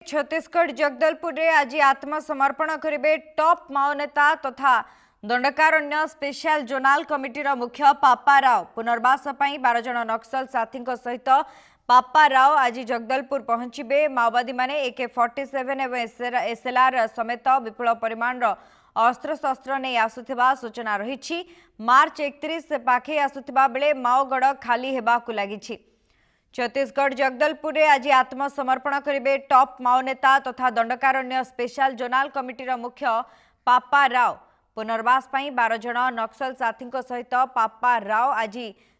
छत्तीसगढ़ जगदलपुर रे आज आत्मसमर्पण करेंगे टॉप माओ नेता तथा दंडकारण्य स्पेशल जोनाल कमिटीर मुख्य पापा राव। पुनर्वास 12 जन नक्सल साथी सहित पापा राव आज जगदलपुर पहुंचे। माओवादी माने AK-47 और SLR समेत विपुल परिमाण अस्त्रशस्त्र नहीं आसुथिबा सूचना रही। मार्च 31 पाखे आसुथिबा बेले माओगढ़ खाली हेबाकु लागिछि। छत्तीसगढ़ जगदलपुर रे आज आत्मसमर्पण करेंगे टॉप माओ नेता तथा दंडकारण्य स्पेशल जोनाल कमिटीर मुख्य पापा राव। पुनर्वास 12 जन नक्सल साथी सहित पापा राव आज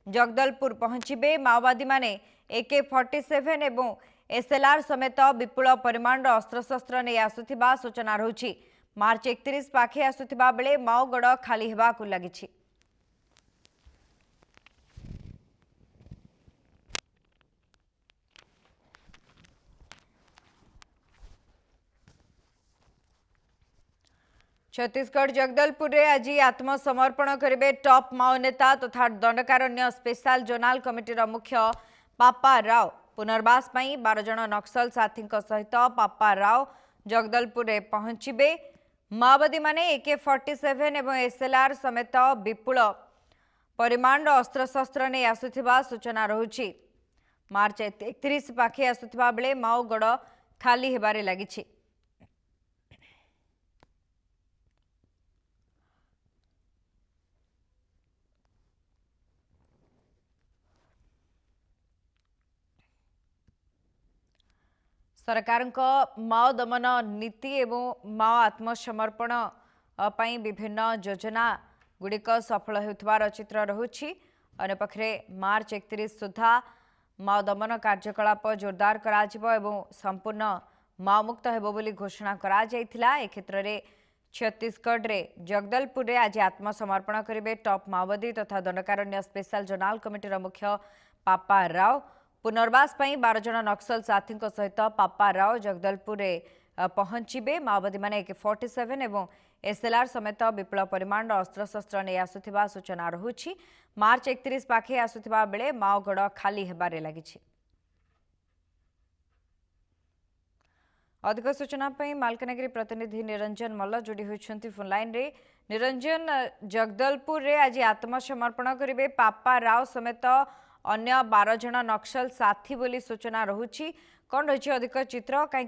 जगदलपुर पहुंचे। माओवादी माने AK-47 और SLR समेत विपुल परिमाण अस्त्रशस्त्र नहीं आसुथिबा सूचना रही। मार्च 31 पाखे आसुथिबा बेले माओगढ़ खाली हेबाकु लागिछि। छत्तीसगढ़ जगदलपुर रे आज आत्मसमर्पण करेंगे टॉप माओ नेता तथा दंडकारण्य स्पेशल जोनाल कमिटीर मुख्य पापा राव। पुनर्वास 12 जन नक्सल साथी सहित पापा राव जगदलपुर रे पहुंचे। माओवादी माने AK-47 और SLR समेत विपुल परिमाण अस्त्रशस्त्र नहीं आसुथिबा सूचना रही। मार्च 31 पाखे आसुथिबा बेले माओगढ़ खाली हेबारे लागिछि। सरकार माओ दमन नीति एवं माओ आत्मसमर्पण पई विभिन्न योजना गुड़िक सफल होउथबार चित्र रहुछि। अन्यपक्षे मार्च 31 सुधा माओ दमन कार्यकलाप जोरदार कराजिबो एवं संपूर्ण माओ मुक्त हेबो बोली घोषणा करा जायथिला। ए क्षेत्र में छत्तीसगढ़ रे जगदलपुर रे आज आत्मसमर्पण करेंगे टॉप माओवादी तथा दंडकारण्य स्पेशल जोनाल कमिटीर मुख्य पापा राव। पुनर्वास 12 जन नक्सल साथी सहित पापा राव जगदलपुर रे पहुंचे। माओवादी माने AK-47 और SLR समेत विपुल परिमाण अस्त्रशस्त्र नहीं आसुथिबा सूचना रही। मार्च 31 पाखे आसुथिबा बेले माओगढ़ खाली हेबारे लागिछि। अधिक सूचना मालकानगिरी प्रतिनिधि निरंजन मल्ल जोड़ी होती फोन लाइन रे। निरंजन, जगदलपुर रे आज आत्मसमर्पण करेंगे पापा राव समेत अन्य 12 जन नक्सल साथी बोली सूचना रही। कौन रही अधिक चित्र कहीं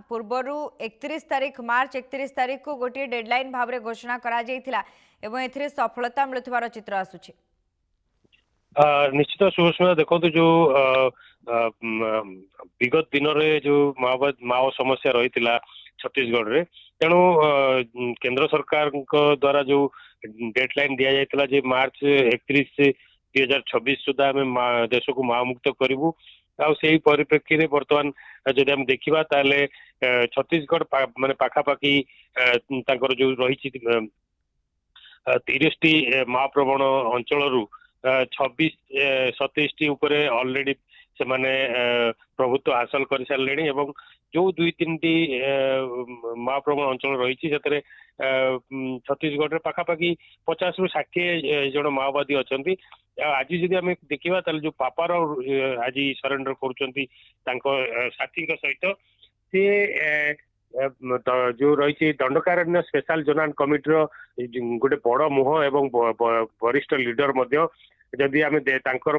पूर्वर 31 तारीख मार्च 31 तारीख को गोटे डेडलाइन भाव में घोषणा करा जायथिला एवं एथिरे सफलता मिलुथिबार चित्र आसुछि। निश्चित सुषमा देखो जो विगत दिन रे जो माओ समस्या रही छत्तीसगढ़ रे तेणु केंद्र सरकार द्वारा जो डेडलाइन दिया जायतिला जे मार्च 31 2026 सुधा आम देश को माओ मुक्त करूँ। आई परिप्रेक्षी में बर्तमान जदि हम देखा ताले छत्तीसगढ़ माने पाखापाखी जो रही 30टी माओ प्रवण अंचल 26-27 उपरे ऑलरेडी से माने प्रभुत्व हासिल कर सारे और जो 2-3टी माओ प्रवण अंचल रही छत्तीसगढ़ पाखापाखी 50 ରୁ 60 जन माओवादी अच्छा। आज जदि आम देखा जो पापार आज सरेंडर कर साथी सहित सी जो रही दंडकारण्य स्पेशल जोनाल कमिटीर गोटे बड़ मुह एवं वरिष्ठ लीडर जदि आम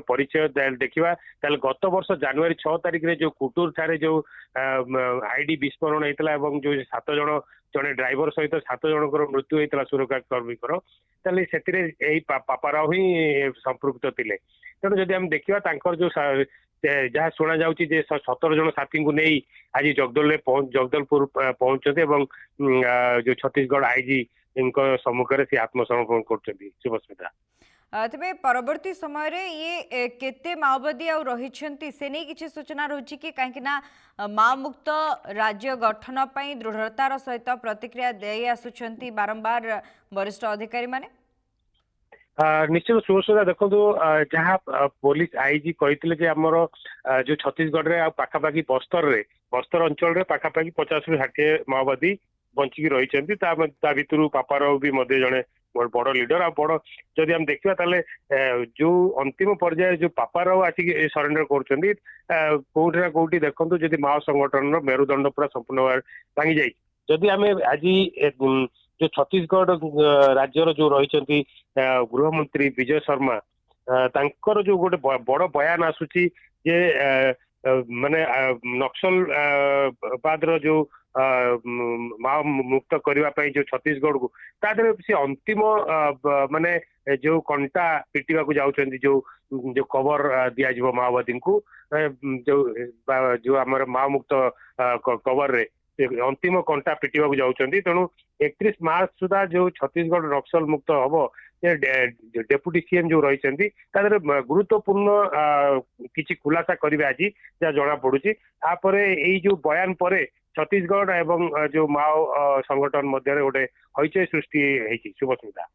परिचय देखा गत वर्ष जनवरी 6 तारिख रे जो कुटूर ठारे जो आईडी विस्फोरण होता है जो 7 जन जड़े ड्राइवर सहित 7 जनकर मृत्यु होता सुरक्षा कर्मीकर से पापाराव ही संपृक्त थे। तेणु जदि आम देखा जो जहाँ शुणा जा 17 जन साथी को नहीं आज जगदलपुर पहुंचते जो छत्तीसगढ़ आईजी सम्मुखें से आत्मसमर्पण कर शुभस्मिता। तेरे परवर्ती समय रे ये केते माओवादी आ रही से नहीं किसी सूचना रही कि कहीं माओ मुक्त राज्य गठन पर दृढ़तार सहित प्रतिक्रिया दे आसुंच बारंबार वरिष्ठ अधिकारी माने। निश्चित सुरक्षा देखो जहाँ पुलिस आईजी कहते आमर जो छत्तीसगढ़ रे पाखापाखी बस्तर अंचल पाखापाखी 50 ରୁ 60 माओवादी बंचिकी रही भितर पापाराव भी जड़े बड़ लीडर आ बड़ जदि हम देखा ताले जो अंतिम पर्याय जो पापाराव आसिक सरेंडर करुँच कोठी ना कोठी देखो जदि माओ संगठन मेरुदंड पूरा संपूर्ण भांगी जाए जदि आम आज जो छत्तीसगढ़ राज्यर जो रही गृहमंत्री विजय शर्मा तांकर जो गोटे बड़ बयान आसुची जे माने नक्सल बाद जो माओ मुक्त करने जो छत्तीसगढ़ को तादर से अंतिम माने जो कंटा पिटिवा को जाउछन्ती जो जो कवर दिया माओवादी को जो आमर माओ मुक्त कवर रे अंतिम कंटा पिटिवा को जाउछन्ती तेणु 31 मार्च सुधा जो छत्तीसगढ़ नक्सल मुक्त हम डेप्यूटी सीएम जो रही गुरुत्वपूर्ण किसी खुलासा करेंगे आज जहाँ जना पड़ुची यही जो बयान पर छत्तीसगढ़ एवं जो माओ संगठन मध्य गोटे हईचय सृष्टि शुभस्मिता।